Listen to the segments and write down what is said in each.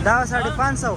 10 550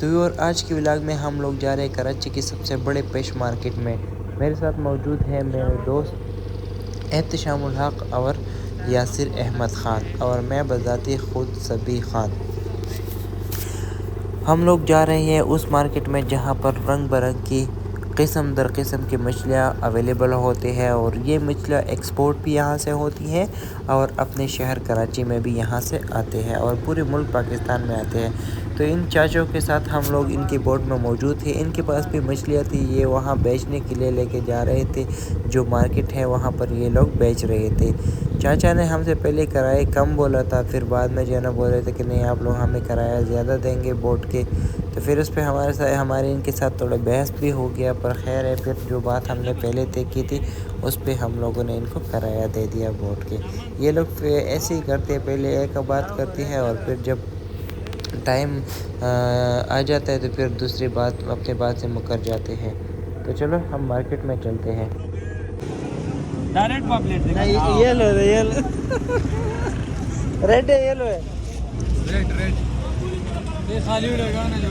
तो और आज के व्लॉग में हम लोग जा रहे हैं कराची की सबसे बड़े फिश मार्केट में। मेरे साथ मौजूद है मेरे दोस्त एहतशामुल हक और यासिर अहमद ख़ान और मैं बज़ाती ख़ुद सबी ख़ान। हम लोग जा रहे हैं उस मार्केट में जहां पर रंग बिरंग की किस्म दर किस्म की मछलियाँ अवेलेबल होती हैं और ये मछलियाँ एक्सपोर्ट भी यहाँ से होती हैं और अपने शहर कराची में भी यहाँ से आते हैं और पूरे मुल्क पाकिस्तान में आते हैं। तो इन चाचों के साथ हम लोग इनकी बोट में मौजूद थे। इनके पास भी मछलियाँ थी, ये वहाँ बेचने के लिए लेके जा रहे थे। जो मार्केट है वहाँ पर ये लोग बेच रहे थे। चाचा ने हमसे पहले किराया कम बोला था, फिर बाद में जो है ना बोल रहे थे कि नहीं आप लोग हमें किराया ज़्यादा देंगे बोट के। तो फिर उस पर हमारे इनके साथ थोड़ा बहस भी हो गया, पर खैर है फिर जो बात हमने पहले तय की थी उस पर हम लोगों ने इनको किराया दे दिया बोट के। ये लोग ऐसे ही करते हैं, पहले एक बात करते हैं और फिर जब टाइम आ जाता है तो फिर दूसरी बात अपने बात से मुकर जाते हैं। तो चलो हम मार्केट में चलते हैं। डायरेक्ट पॉपलेट ये लो रेड है, ये लो है रेड ये खाली उड़ेगा ना जो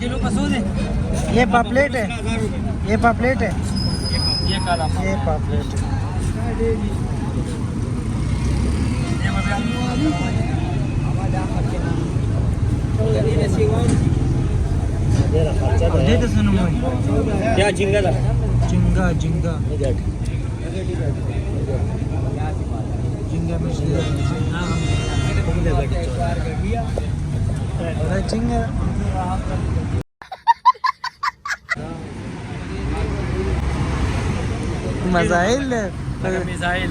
किलो का सौ दे ये पापलेट है, ये पापलेट है, ये काला ये पापलेट है। दे तो सुनो क्या झिंगा था झिंगा झिंगा झिंगा मछली झिंगा मजाइल मिसाइल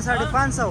550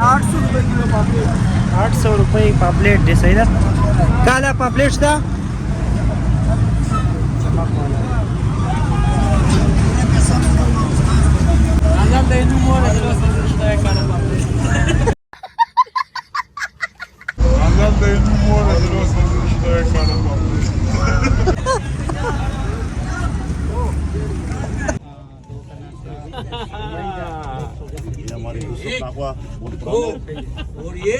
800 रुपए किलो पापलेट 800 रुपए पापलेट दे सही ना काला पापलेट था आजल दे नु मोर दे लो संदेश काला पापलेट आजल दे नु मोर दे लो संदेश काला पापलेट और ये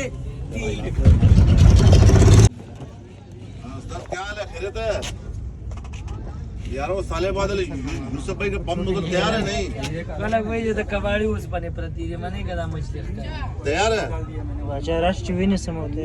क्या हाल है? खैरियत है यार? वो साले बादल यूसुफ भाई का बम तो तैयार है नहीं? कलक भाई जो कबाड़ी उस बने प्रति मने कदा मछली तैयार है बाजा रश चुवीने समोते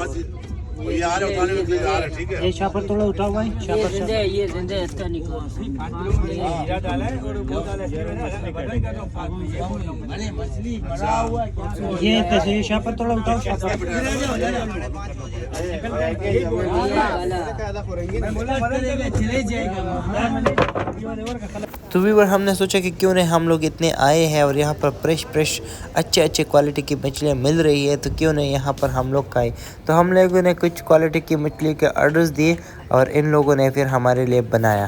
बस ये आ रहे उठाने में आ रहे ठीक है। ये छापर थोड़ा उठाओ भाई छापर ये जिंदे इसका निकाल हीरा डाला है और वो डाला है मैंने मछली बड़ा हुआ क्या ये कैसे छापर थोड़ा उठाओ छापर चले जाएगा। तो भी हमने सोचा कि क्यों नहीं हम लोग इतने आए हैं और यहाँ पर फ्रेश अच्छे क्वालिटी की मछलियाँ मिल रही है, तो क्यों नहीं यहाँ पर हम लोग खाए। तो हम लोगों ने कुछ क्वालिटी की मछली के ऑर्डर्स दिए और इन लोगों ने फिर हमारे लिए बनाया।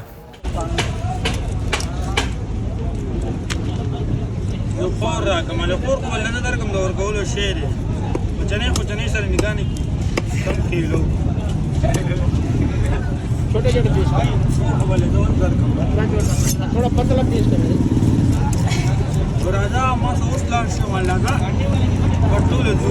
छोटे पीस थोड़ा पतला पीस कर राजा मास उसला वाला का पट्टू ले तू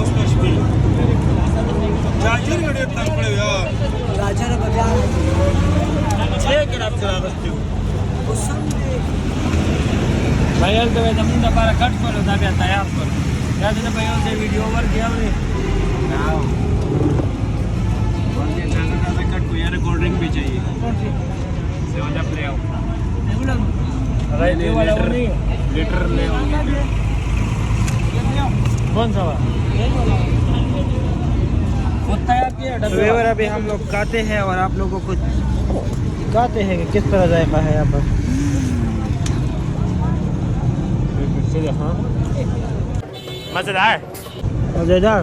उसला भाई तो वे तमुंदा para कट करो दाबे तैयार करो क्या दिन भाई से वीडियो ओवर किया रे हां और ये दाबे कट को यार कोल्ड ड्रिंक भी चाहिए से वाला प्ले आओ ये वाला नहीं लीटर ले कौन सा वाला फ्लेवर अभी हम लोग खाते हैं और आप लोगों को दिखाते हैं कि किस तरह जायका है यहाँ पर। मज़ेदार मज़ेदार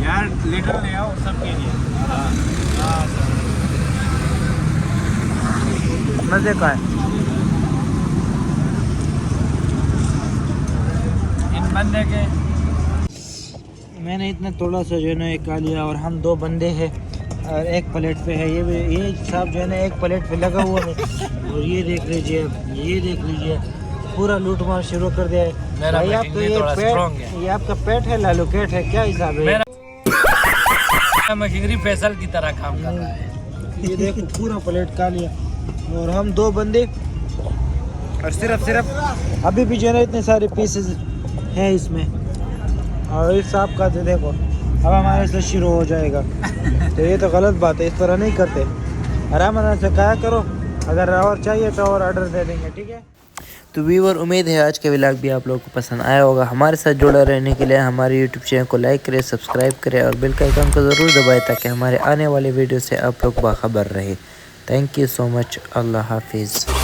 यार लीटर ले आओ सबके लिए। मज़े का है। इन बंदे के मैंने इतना थोड़ा सा जो है ना एक खा लिया और हम 2 बंदे हैं और एक प्लेट पे है। ये साहब जो है ना एक प्लेट पे लगा हुआ है और ये देख लीजिए पूरा लूट मार शुरू कर दिया है। भाई आप तो ये आपका पेट है लालूकेट है क्या हिसाब है? मशीनरी फैसल की तरह काम कर रहा है। ये देखो पूरा प्लेट खा लिया और हम 2 बंदे और सिर्फ अभी भी जो है ना इतने सारे पीसेस हैं इसमें और इस साहब का तो देखो अब हमारे से शुरू हो जाएगा। तो ये तो गलत बात है, इस तरह नहीं करते। आराम से खाया करो, अगर और चाहिए तो और ऑर्डर दे देंगे, ठीक है। तो व्यूअर उम्मीद है आज का व्लॉग भी आप लोगों को पसंद आया होगा। हमारे साथ जुड़ा रहने के लिए हमारे यूट्यूब चैनल को लाइक करें, सब्सक्राइब करें और बेल का आइकन को ज़रूर दबाएं ताकि हमारे आने वाले वीडियो से आप लोग बाखबर रहे। Thank you so much. अल्लाह हाफिज़।